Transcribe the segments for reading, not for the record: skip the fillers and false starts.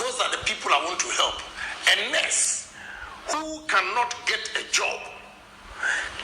those are the people I want to help. A nurse who cannot get a job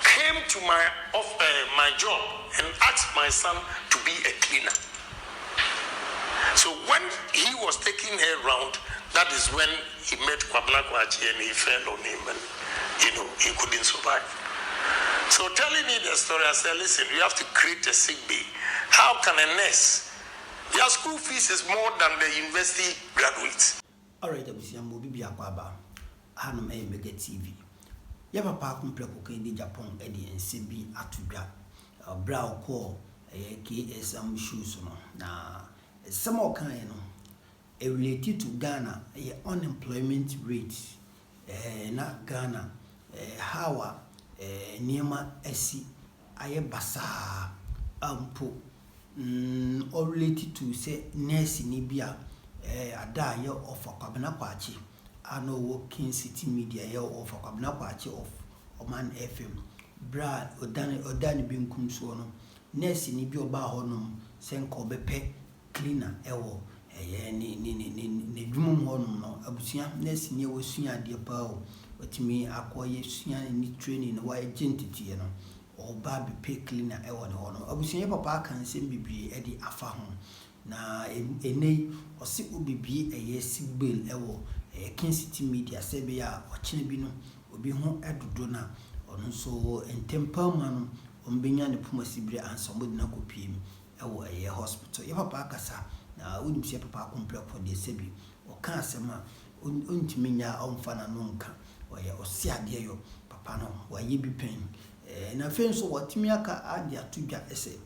came to my job and asked my son to be a cleaner. So when he was taking her around, that is when he met Kwabena Kwachi and he fell on him and, he couldn't survive. So telling me the story, I said, listen, you have to create a sick bay. How can a nurse, their school fees is more than the university graduates. All right, I'm Bibi Akwaba, Hanum Mega TV. You have a park in Hon Kennedy Agyapong, Eddie and CB Atuga, a brow call, a KSM shoes. Now, some more kind, related to Ghana, a unemployment rate, not Ghana, how Nema Esi, aye basa, ampo, all related to say, nurse Nibia, a dia of a Kwabena Kwachi. I know working city media of a Kwabena Kwachi of Oman FM. Brad Odani Binkum Sono, nurse Nibio Bahonum, Senko Bepe, cleaner, ewo, ne dwumum honum no abusia nurse ne wosua de pao otimi akoye sua ni training no wa agentity no oba be pay cleaner ewo ne hono abusia papa kan sem bibie e de afa ho na enei osi obibie eye sigbel ewo kin city media sebe ya ochine bi no obi ho edodo na ono so entempa ma no ombenya ne puma sibire ansombo de na kopiem ewo eye hospital ye papa akasa na unim se papa complex for the sebi o kan asema untimi nya omfana no nka o ye osi ade yo papa no wa ye bi pen na fen so watimi aka ade atudwa ese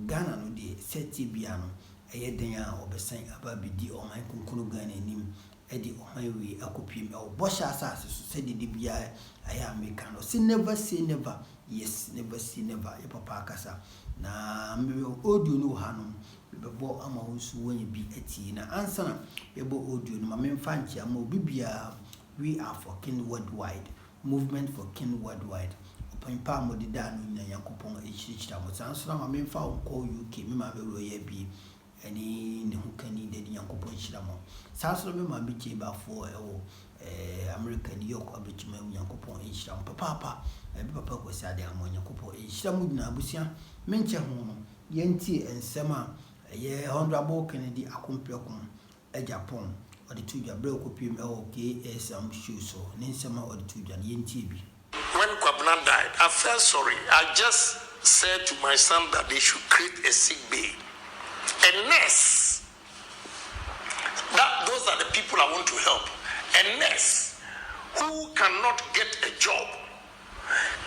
Ghana no de seti bia no eye den a obesan aba bidi o man konkuru Ghana nim edi o man wi akopiem o bosha asase so sedi de bia aya America no say never say never, yes, never say never ye papa akasa na me audio no hanom bebo ama wonsu woni bi ati na answer na bebo audio no ma memfa nchi ama obibia we are for kin worldwide movement for kin worldwide open pa modida no nya yakopon echichita mo answer na ma memfa ko UK me ma be ro ye bi ani ne hukani de yakopon chira mo answer me ma bi che ba for America New York abetuma yakopon echira mo papa papa ko si ade amon yakopon echira mo na abusia menche ho no yenti ensema ye Hon Kennedy Agyapong or the two Jabro copim KSM shoes so Ninsema or the two Jan Yentibi. When Kwabena died, I felt sorry. I just said to my son that they should create a sick bay. A nurse. Those are the people I want to help. A nurse who cannot get a job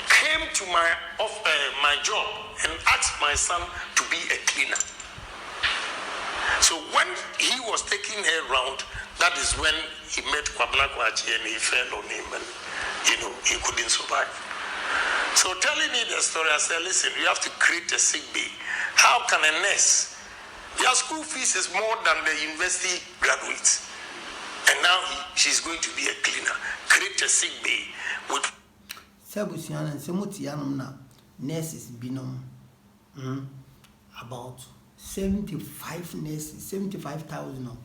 came to my job and asked my son to be a cleaner. So when he was taking her around, that is when he met Kwabena Kwachi and he fell on him and, he couldn't survive. So telling me the story, I said, listen, you have to create a sick bay. How can a nurse, their school fees is more than the university graduates. And now she's going to be a cleaner. Create a sick bay with... Sabusiana and Semutianum na nurses binom about 75 nurses, 75,000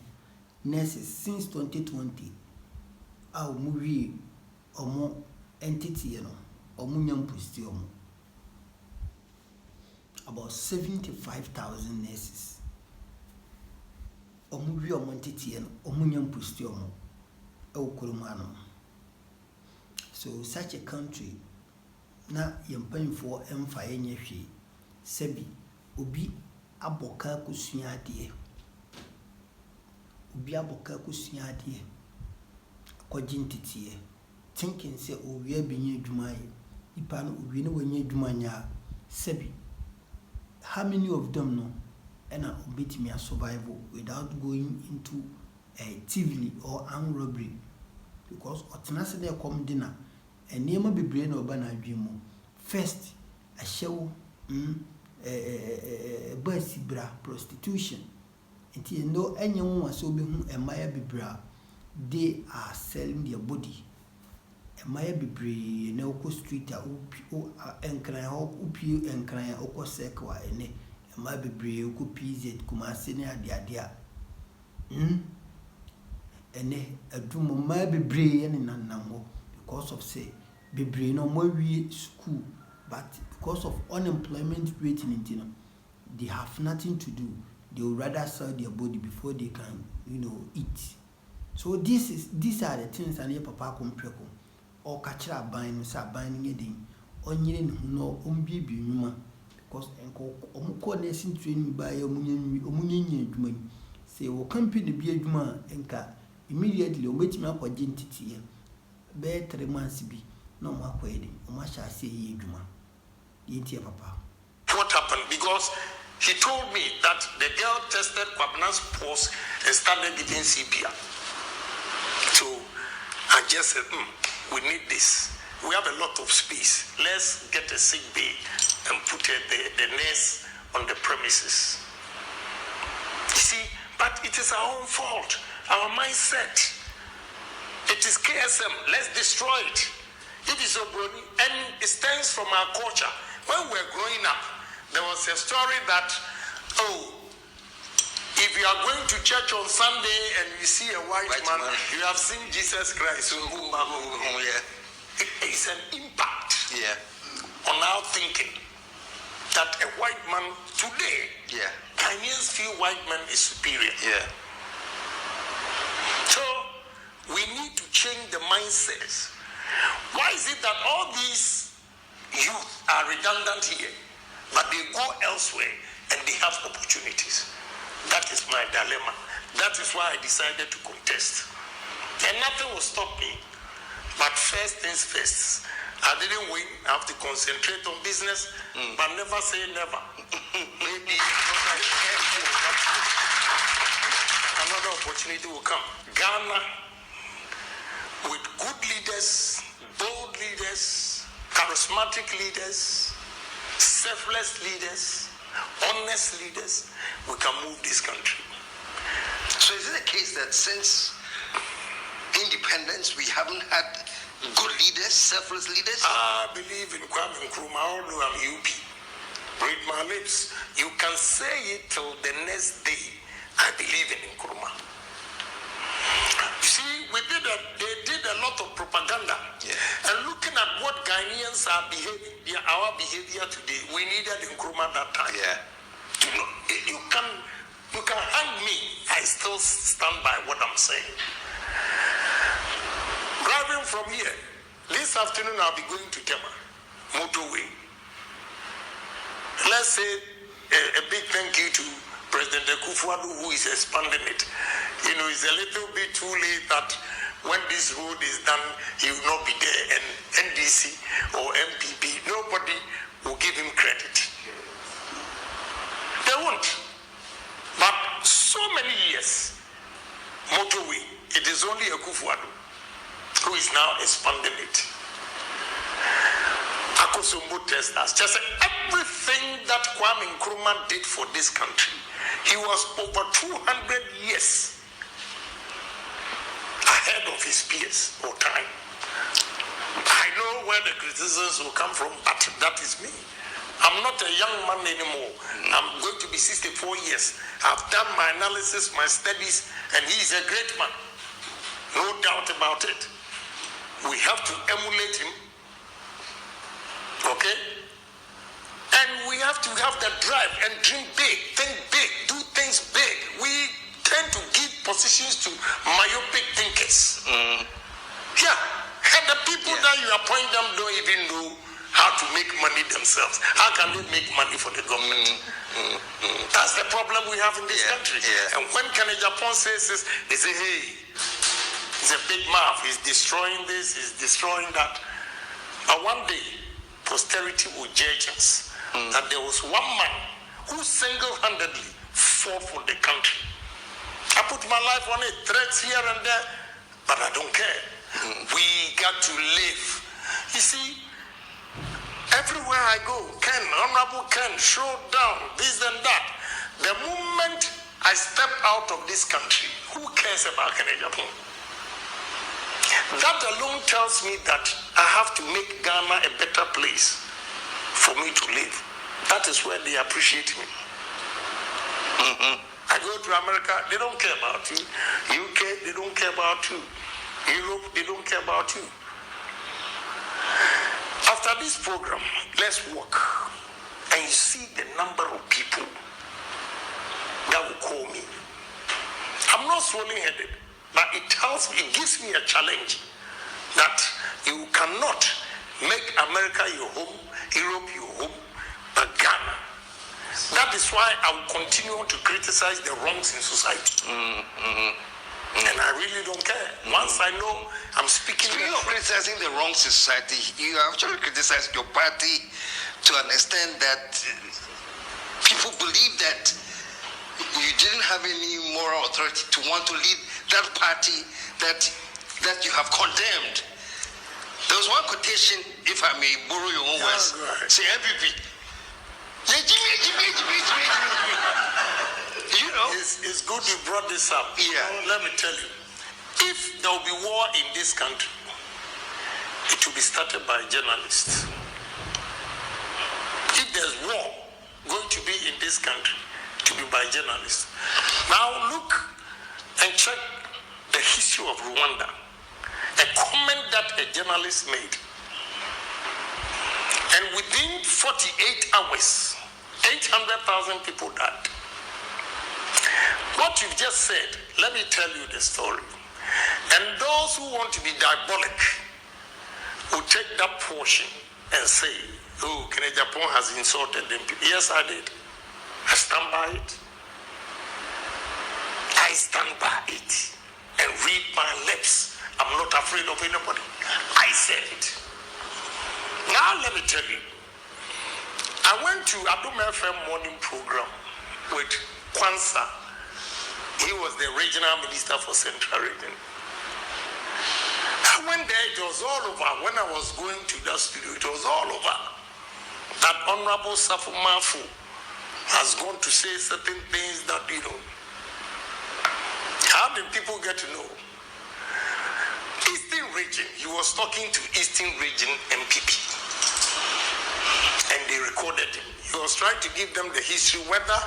nurses since 2020. Our movie or more entity, or munyam pusti about 75,000 nurses. Or movie or entity or munyam pusti so such a country na yempaying for emfa enye hwe sebi obi aboka kusua ade akojintitie thinking say owi abinye adwuma ipa no owi ne wanye adwuma nya sebi how many of them no and obitimi survive without going into a thievery or armed robbery because otenase na come dinner enema bebre na oba na adwemu first a show basibra prostitution enti no enye won so be hu emaya bibra they are selling their body emaya bibre na oko street a enkran opie enkran oko sekwa ene emaya bibre oko PZ kuma se ne ade a ene adumo ma bebre ne nanamo because of say bebre no mo wie school, but because of unemployment rate in India, they have nothing to do. They would rather sell their body before they can, eat. So these are the things that your papa compreko or catcher buying sa buying again. Onye no ombibi nyuma because enko omko nursing training by omunyenye adwuma say wo company bi adwuma enka immediately ometimi akwaje ntiti be 3 months bi no mo akwede o ma sha say ye adwuma yenti papa. What happened? Because he told me that the girl tested Kwabna's pulse and started giving CPR. So I just said, we need this. We have a lot of space. Let's get a sick bay and put the nurse on the premises. You see, but it is our own fault, our mindset. It is KSM. Let's destroy it. It is Obroni, and it stems from our culture. When we were growing up, there was a story that, if you are going to church on Sunday and you see a white man, you have seen Jesus Christ. It's an impact on our thinking that a white man today, Ghanaians feel white man is superior. So we need to change the mindsets. Why is it that all these youth are redundant here, but they go elsewhere and they have opportunities? That is my dilemma. That is why I decided to contest. And nothing will stop me. But first things first. I didn't win. I have to concentrate on business, but never say never. Maybe another opportunity will come. Ghana, with good leaders, bold leaders, charismatic leaders, selfless leaders, honest leaders, we can move this country. So is it a case that since independence we haven't had good leaders, selfless leaders? I believe in Kwame Nkrumah, although I'm UP. Read my lips. You can say it till the next day. I believe in Nkrumah. See, they did a lot of propaganda. And looking at what Ghanaians are behaving, our behavior today, we needed Nkrumah that time. You can hang me. I still stand by what I'm saying. Driving from here, this afternoon I'll be going to Tema, motorway. Let's say a big thank you to President Akufo-Addo, who is expanding it. It's a little bit too late that when this road is done, he will not be there, and NDC or MPP, nobody will give him credit. They won't. But so many years, motorway, it is only Akufo-Addo who is now expanding it. Akosombo testers, just everything that Kwame Nkrumah did for this country, he was over 200 years ahead of his peers or time. I know where the criticisms will come from, but that is me. I'm not a young man anymore. I'm going to be 64 years. I've done my analysis, my studies, and he is a great man. No doubt about it. We have to emulate him, okay? And we have to have the drive and dream big, think big, do things big. We tend to give positions to myopic thinkers. And the people that you appoint them don't even know how to make money themselves. How can they make money for the government? That's the problem we have in this country. And when Kennedy Agyapong says this, they say, hey, he's a big mouth, he's destroying this, he's destroying that. But one day, posterity will judge us that there was one man who single-handedly fought for the country. I put my life on it, threats here and there, but I don't care. We got to live. You see, everywhere I go, Ken, Honorable Ken, show down, this and that. The moment I step out of this country, who cares about Kennedy Agyapong? That alone tells me that I have to make Ghana a better place for me to live. That is where they appreciate me. I go to America, they don't care about you. UK, they don't care about you. Europe, they don't care about you. After this program, let's walk. And you see the number of people that will call me. I'm not swollen-headed, but it gives me a challenge that you cannot make America your home, Europe your home, but Ghana. That is why I will continue to criticize the wrongs in society. And I really don't care. Once I know I'm speaking... Speaking of criticizing the wrongs in society, you actually criticized your party to an extent that people believe that you didn't have any moral authority to want to lead that party that you have condemned. There was one quotation, if I may borrow your own words, say MPP. You know, it's good you brought this up. Yeah. Let me tell you, if there will be war in this country, it will be started by journalists. If there's war going to be in this country, it will be by journalists. Now look and check the history of Rwanda. A comment that a journalist made. And within 48 hours, 800,000 people died. What you've just said, let me tell you the story. And those who want to be diabolic will take that portion and say, oh, Kennedy Agyapong has insulted them. Yes, I did. I stand by it. I stand by it. And read my lips. I'm not afraid of anybody. I said it. Now let me tell you. I went to Adum FM morning program with Kwanzaa. He was the regional minister for Central Region. I went there, it was all over. When I was going to that studio, it was all over. That Honorable Safu Mafu has gone to say certain things that, you know. How did people get to know? Eastern Region, he was talking to Eastern Region MPP. And they recorded him. He was trying to give them the history, whether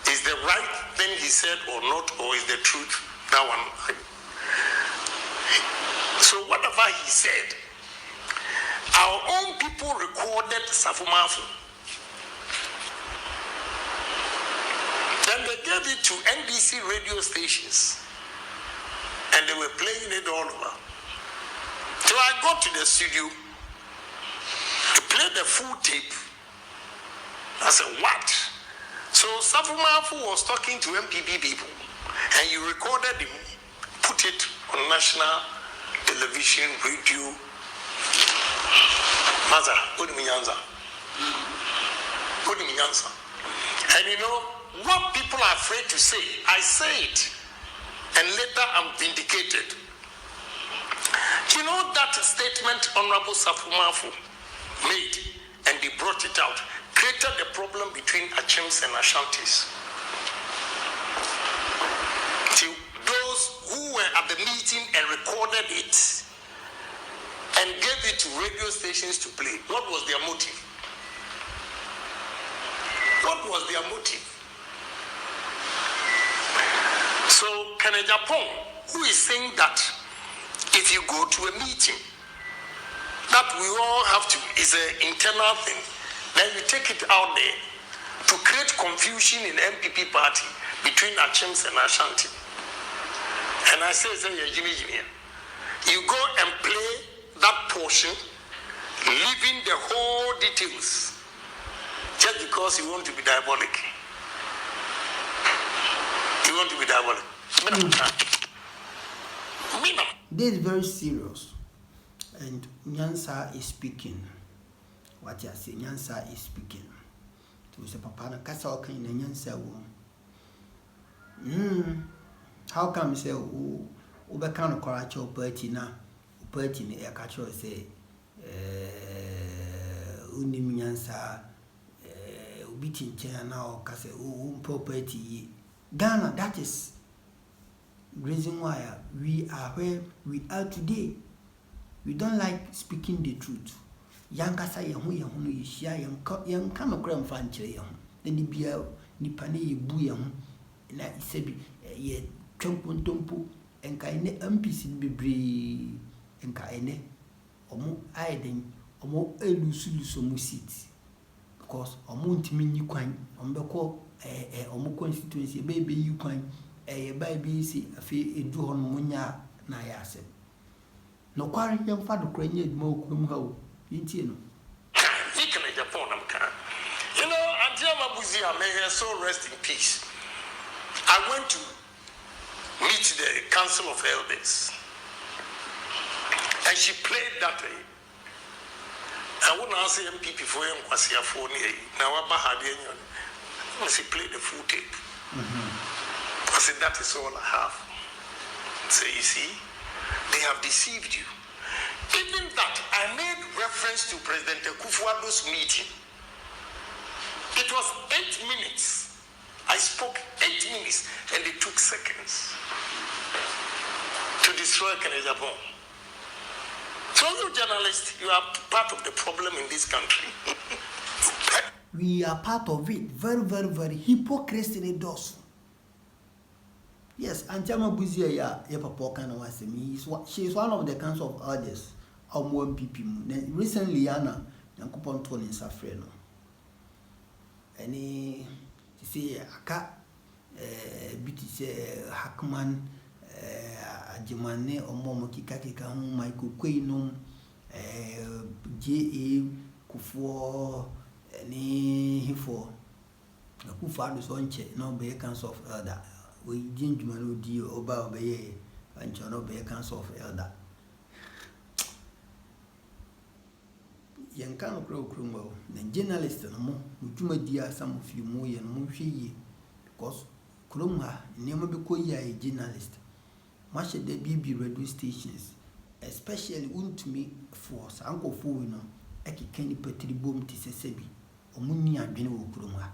is the right thing he said or not, or is the truth. That one. So whatever he said, our own people recorded Safumafu. Then they gave it to NBC radio stations. And they were playing it all over. So I got to the studio to play the full tape. I said, what? So Safumafu was talking to MPP people, and you recorded him, put it on national television, radio. Maza, put me answer. Put me answer. And you know, what people are afraid to say, I say it, and later I'm vindicated. You know that statement Honorable Safumafu made, and they brought it out, created a problem between Achims and Ashantis. To those who were at the meeting and recorded it and gave it to radio stations to play, what was their motive? What was their motive? So Kennedy Agyapong, who is saying that if you go to a meeting, that we all have to, is an internal thing, then you take it out there to create confusion in the MPP party between Achims and Ashanti. And I say, Jimmy, you go and play that portion, leaving the whole details, just because you want to be diabolic. You want to be diabolic. This is very serious. And Nyansa is speaking. What you say, Nyansa is speaking. To say, Papa, na kasa okan na Nyansa wo. How come say o be kan no koracho party na e ka cho say unim Nyansa obi tinchen na o ka say o property Ghana. That is reason why we are where we are today. We don't like speaking the truth. Yankasa yehu no yishia yanka no kra mfa nkyere yehu. Eni bia nipa ne yebu yehu na isebi ye twempontompo enka ene MPC bebre enka ene omo aiden omo elusu mu seat because omo ntimi nyi kwan omo beko omo constituency be yi kwan ba bi si afi edu hon munya na ya asem no kware yem fa do kranye eduma okrum ha o yintie no Ikene Japan am kan. You know, Auntie Mabuzia, may her soul rest in peace. I went to meet the Council of Elders, and she played that way. I wouldn't answer MPP for him, Kwasia phone. Now, she played the full tape. I said, that is all I have. So, you see, they have deceived you. Even that, I made reference to President Akufo-Addo's meeting. It was 8 minutes. I spoke 8 minutes, and it took seconds to destroy Kennedy Agyapong. So you journalists, you are part of the problem in this country. We are part of it. Very, very, very hypocrisy in those. Yes, Auntie Mabuzia ya papa kana wasemi. She is one of the council of elders. One people. Recently, Anna, Yankupon told in Safreno. Any, see, Aka, BTC, Hackman, Ajimane, or Momoki Kakika, Michael Quainum, J.A. Kufuor, any for Kufado's own check, no be a council of elder. We didn't do Oba Obey and John be a council of elder. Yankano Crow, the journalist and more, Mutuma dear some of you more and more because Krumha never because a journalist. Much of the BB radio stations, especially to me for Uncle Fuino, Eki Kenny Petri Boom Tissebi, or Munia General Krumha.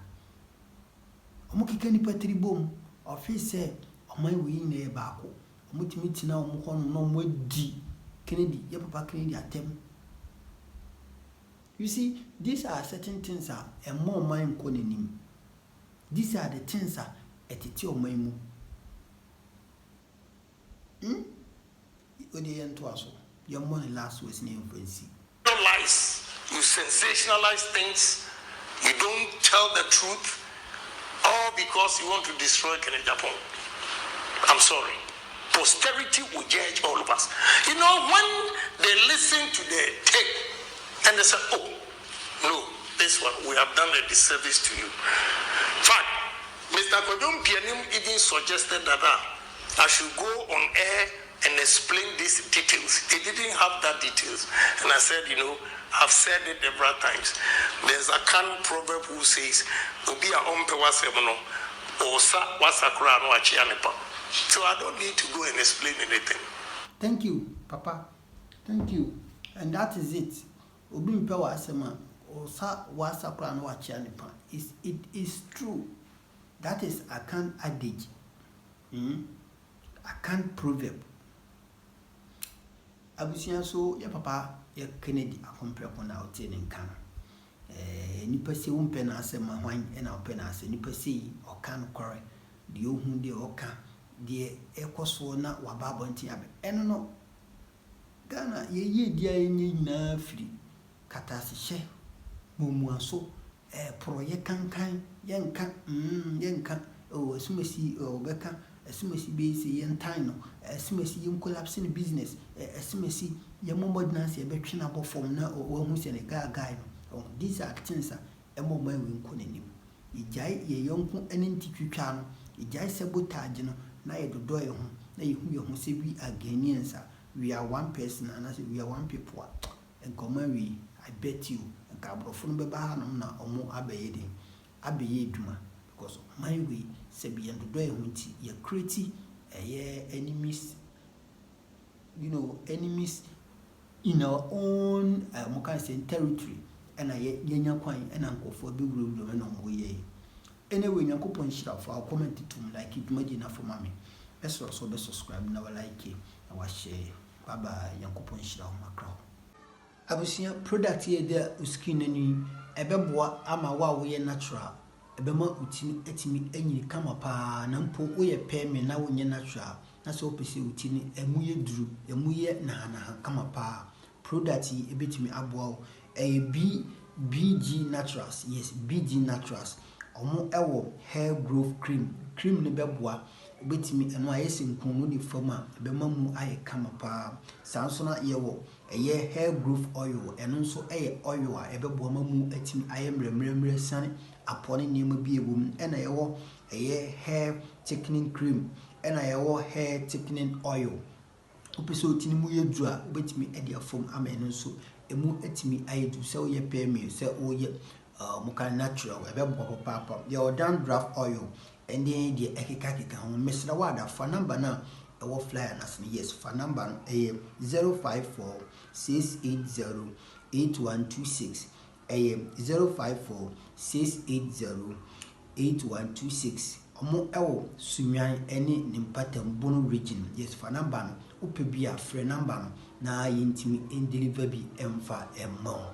Omuki Kenny Petri Boom, or face said, on my way in a bako, Mutimiti now no more D. Kennedy, Yapapa Kennedy attempt. You see, these are certain things and more mind calling him. These are the things at the my mo. Your money last was name for see. You lies, you sensationalize things, you don't tell the truth, all because you want to destroy Kennedy Agyapong. I'm sorry. Posterity will judge all of us. You know, when they listen to the tape, and they say, oh, no, this one, we have done a disservice to you. In fact, Mr. Kodum Pianim even suggested that I should go on air and explain these details. He didn't have that details. And I said, you know, I've said it several times. There's a Kanu proverb who says, Ubi a ompe wasemono, osa wasakura no achianepa. So I don't need to go and explain anything. Thank you, Papa. Thank you. And that is it. Obimpe wasema osa wasakura no achianepa. It is true. That is a Akan adage. Akan proverb. Abusia so ya papa ya Kennedy akompre na otene kan. Nipa se umpe na asema hwan e na ope na ase nipa se okan kore de ohun de oka de ekoso na wababo nti abe. Eno no Ghana ye dia enye nyina firi katase hye momuaso proye kankan yenka esumesi obeka esumesi be se yentan no esumesi yen collapse in business esumesi ye momodnance ye betwe na bofom na ohu se ne guy no. These are things emoma we nkonanim ijai ye yonku enenti twitwa no ijai sabotage no na ye dodo ye ho na ye hu ye ho se bi Ghanaians we are one person and as we are one people and come we I bet you and kabrofo no beba no na omo abeye duma because my way se bi and dodo ye ho nti ye create enemies, you know, enemies in our own territory and I yenya kwan and uncle for be rule and on way. Anyway, Yankopon shall for our comment to like it imagine for mommy. Best also be subscribe now like it. I was share. Bye bye, Yankopon shall macro. Abusia product here there uskin any ebeboa ama wa we natural. Ebema utini etimi enyi kama pa na mpo wo ye pe me na wo nye natural na so pese uti ni emu ye duru emu ye na kama pa product yi ebetimi aboa BG Naturals. Yes, BG Naturals. Omo ewo hair growth cream ne beboa betimi eno ayese nkunu ni fama bema mu aye kama pa sanso na yewo eye hair growth oil eno nso eye oil a ebeboa mamu atimi aye mremremre sane apone niam bi ewum ena yewo eye hair thickening cream ena yewo hair thickening oil opese otini mu yedu a betimi ede afom ama eno nso emu atimi aye du se oye pemi se oye muka natural ebeboa papa your dandruff oil and then the ekeka ho mesra wada fa number na ewo flyer na sene yes fa number no 0546808126 0546808126 omo ewo sunwan ene nimpatam bono region yes fa number no opebia free number no na yintimi en deliver bi emfa emma